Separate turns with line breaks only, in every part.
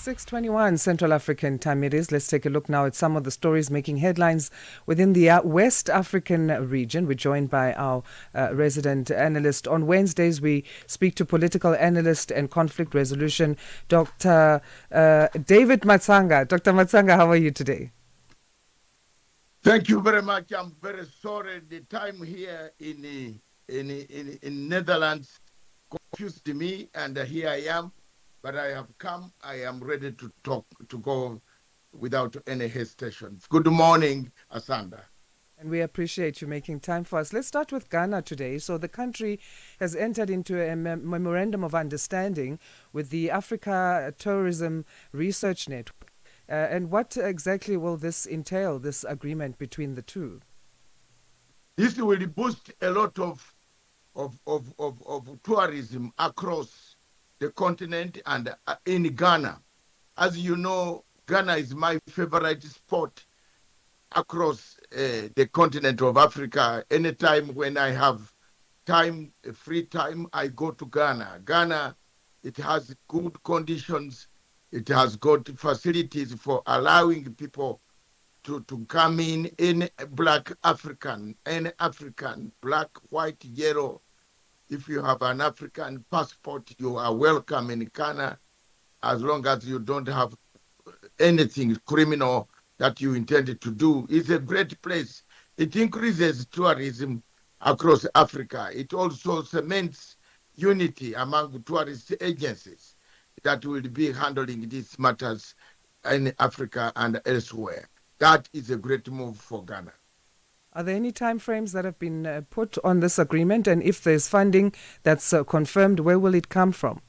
6:21 Central African time it is. Let's take a look now at some of the stories making headlines within the West African region. We're joined by our resident analyst. On Wednesdays, we speak to political analyst and conflict resolution, Dr. David Matsanga. Dr. Matsanga, how are you today?
Thank you very much. I'm very sorry. The time here in Netherlands confused me, and here I am. But I have come. I am ready to talk, to go without any hesitation. Good morning, Asanda.
And we appreciate you making time for us. Let's start with Ghana today. So the country has entered into a memorandum of understanding with the Africa Tourism Research Network. And what exactly will this entail, this agreement between the two?
This will boost a lot of tourism across the continent and in Ghana. As you know, Ghana is my favorite spot across the continent of Africa. Anytime when I have time, free time, I go to Ghana. Ghana, it has good conditions. It has got facilities for allowing people to come in, any black African, any African, black, white, yellow. If you have an African passport, you are welcome in Ghana, as long as you don't have anything criminal that you intended to do. It's a great place. It increases tourism across Africa. It also cements unity among tourist agencies that will be handling these matters in Africa and elsewhere. That is a great move for Ghana.
Are there any timeframes that have been put on this agreement? And if there's funding that's confirmed, where will it come from?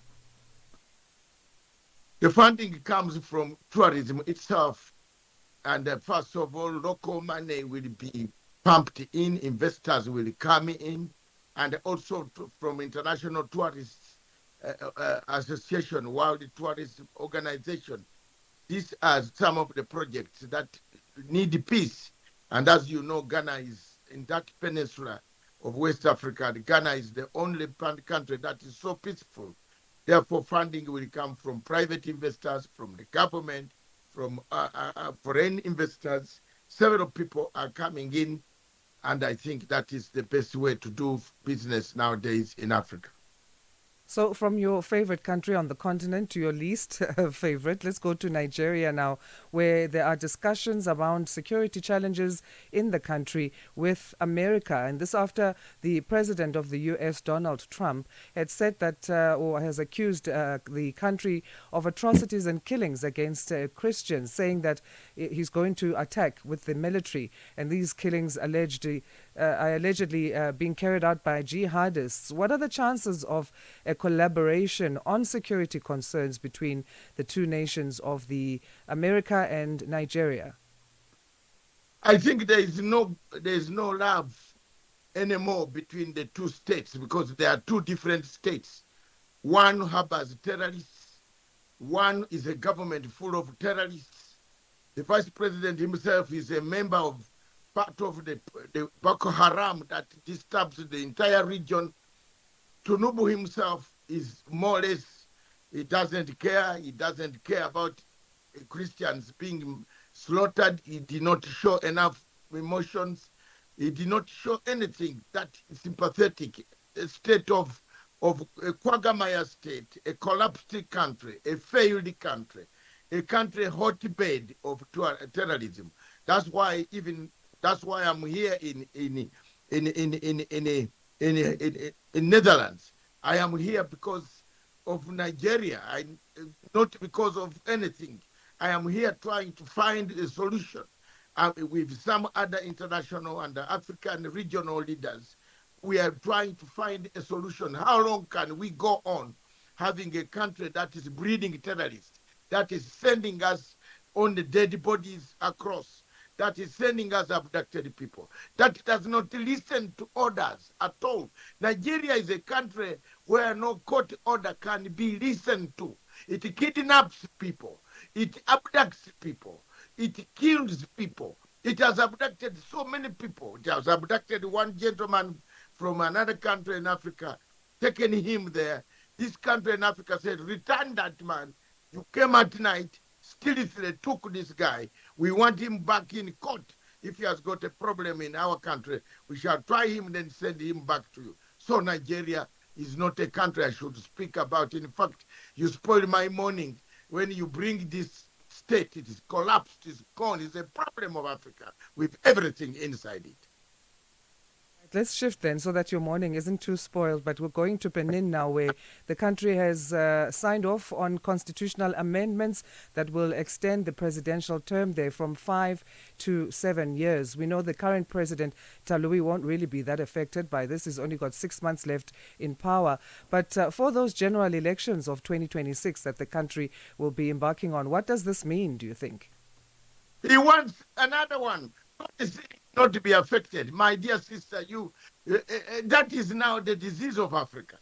The funding comes from tourism itself. And first of all, local money will be pumped in, investors will come in, and also from International Tourist Association, World Tourism Organization. These are some of the projects that need peace. And as you know, Ghana is in that peninsula of West Africa. Ghana is the only country that is so peaceful. Therefore, funding will come from private investors, from the government, from foreign investors. Several people are coming in, and I think that is the best way to do business nowadays in Africa.
So from your favorite country on the continent to your least favorite, let's go to Nigeria now, where there are discussions around security challenges in the country with America. And this after the president of the U.S., Donald Trump, had said that, or has accused the country of atrocities and killings against Christians, saying that he's going to attack with the military. And these killings allegedly being carried out by jihadists. What are the chances of a collaboration on security concerns between the two nations of the America and Nigeria?
I think there is no love anymore between the two states, because there are two different states. One harbors terrorists, one is a government full of terrorists. The vice president himself is a member of part of the Boko Haram that disturbs the entire region. Tinubu himself is more or less, he doesn't care. He doesn't care about Christians being slaughtered. He did not show enough emotions. He did not show anything that is sympathetic. A state of a quagmire state, a collapsed country, a failed country, a country hotbed of terrorism. That's why I'm here in Netherlands. I am here because of Nigeria, not because of anything. I am here trying to find a solution with some other international and African regional leaders. We are trying to find a solution. How long can we go on having a country that is breeding terrorists, that is sending us on the dead bodies across, that is sending us abducted people, that does not listen to orders at all? Nigeria is a country where no court order can be listened to. It kidnaps people. It abducts people. It kills people. It has abducted so many people. It has abducted one gentleman from another country in Africa, taken him there. This country in Africa said, return that man. You came at night, stillly took this guy. We want him back in court. If he has got a problem in our country, we shall try him and then send him back to you. So Nigeria is not a country I should speak about. In fact, you spoil my morning when you bring this state. It is collapsed, it's gone. It's a problem of Africa with everything inside it.
Let's shift then so that your morning isn't too spoiled. But we're going to Benin now, where the country has signed off on constitutional amendments that will extend the presidential term there from 5 to 7 years. We know the current president, Talui, won't really be that affected by this. He's only got 6 months left in power. But for those general elections of 2026 that the country will be embarking on, what does this mean, do you think?
He wants another one. Not to be affected. My dear sister, that is now the disease of Africa.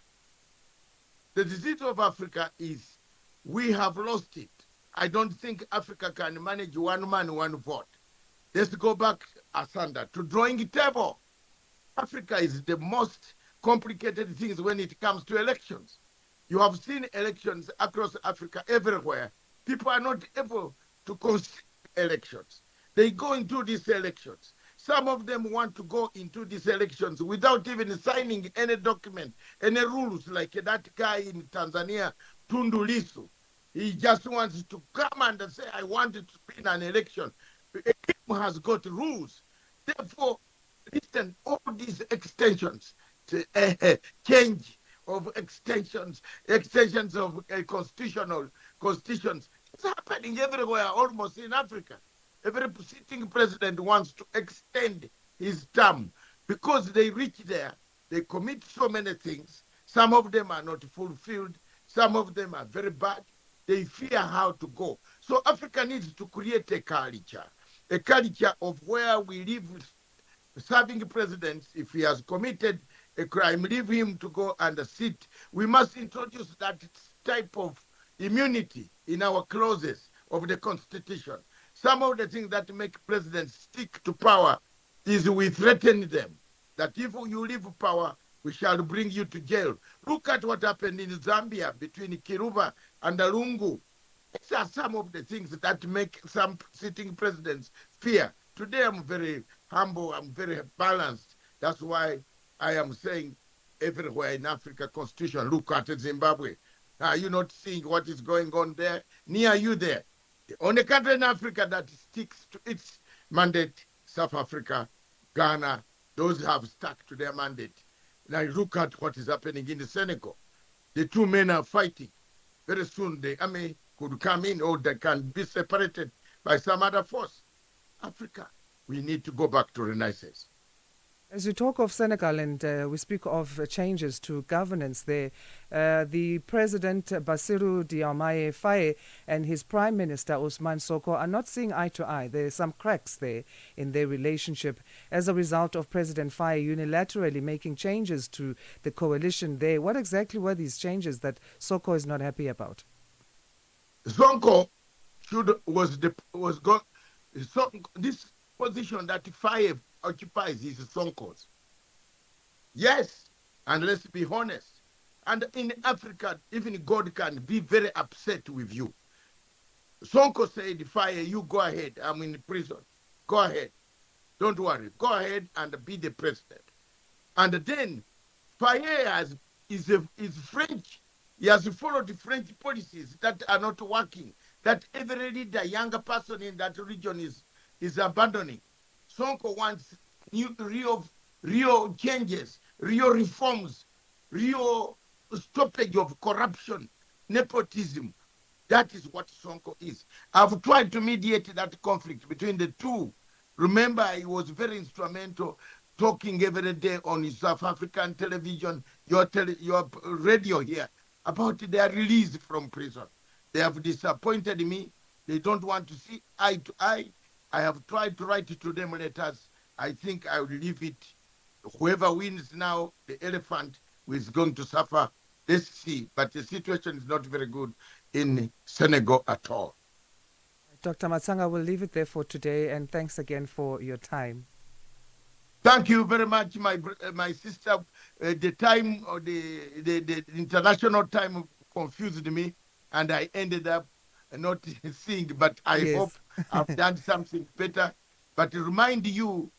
The disease of Africa is we have lost it. I don't think Africa can manage one man, one vote. Let's go back, Asanda, to drawing table. Africa is the most complicated things when it comes to elections. You have seen elections across Africa everywhere. People are not able to consider elections. They go into these elections. Some of them want to go into these elections without even signing any document, any rules, like that guy in Tanzania, Tundu Lissu. He just wants to come and say, I want to win an election. A game has got rules. Therefore, listen, all these extensions, change of extensions of constitutions, it's happening everywhere, almost in Africa. Every sitting president wants to extend his term because they reach there, they commit so many things. Some of them are not fulfilled. Some of them are very bad. They fear how to go. So Africa needs to create a culture of where we live serving presidents. If he has committed a crime, leave him to go and sit. We must introduce that type of immunity in our clauses of the Constitution. Some of the things that make presidents stick to power is we threaten them, that if you leave power, we shall bring you to jail. Look at what happened in Zambia between Kiruba and Lungu. These are some of the things that make some sitting presidents fear. Today, I'm very humble, I'm very balanced. That's why I am saying everywhere in Africa, Constitution, look at Zimbabwe. Are you not seeing what is going on there? Near you there. The only country in Africa that sticks to its mandate, South Africa, Ghana, those have stuck to their mandate. Now look at what is happening in the Senegal. The two men are fighting. Very soon the army could come in or they can be separated by some other force. Africa, we need to go back to Renaissance.
As you talk of Senegal and we speak of changes to governance there, the President Bassirou Diomaye Faye and his Prime Minister Ousmane Sonko are not seeing eye to eye. There are some cracks there in their relationship as a result of President Faye unilaterally making changes to the coalition there. What exactly were these changes that Sonko is not happy about?
Sonko this position that Faye occupies is Sonko's. Yes, and let's be honest. And in Africa, even God can be very upset with you. Sonko said, Faye, you go ahead. I'm in prison. Go ahead. Don't worry. Go ahead and be the president. And then Faye is French. He has followed the French policies that are not working, that every leader, younger person in that region is abandoning. Sonko wants real changes, real reforms, real stoppage of corruption, nepotism. That is what Sonko is. I've tried to mediate that conflict between the two. Remember, he was very instrumental talking every day on South African television, your radio here, about their release from prison. They have disappointed me. They don't want to see eye to eye. I have tried to write to them letters. I think I will leave it. Whoever wins now, the elephant is going to suffer. Let's see. But the situation is not very good in Senegal at all.
Dr. Matsanga, we'll leave it there for today, and thanks again for your time.
Thank you very much, my sister. The time or the international time confused me, and I ended up not sing, but I hope
Yes.
I've done something better. But remind you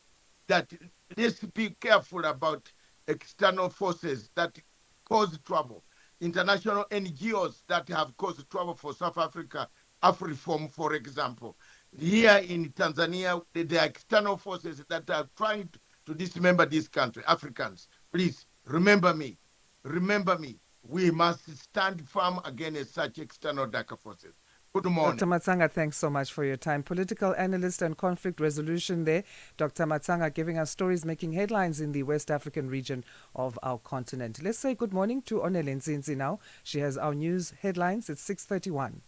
that let's be careful about external forces that cause trouble. International NGOs that have caused trouble for South Africa, AfriForum, for example. Here in Tanzania, there are external forces that are trying to dismember this country. Africans, please remember me. Remember me. We must stand firm against such external dark forces. Good
Dr.
morning.
Matsanga, thanks so much for your time. Political analyst and conflict resolution there. Dr. Matsanga giving us stories making headlines in the West African region of our continent. Let's say good morning to Onele Nzinzi now. She has our news headlines at 6:31.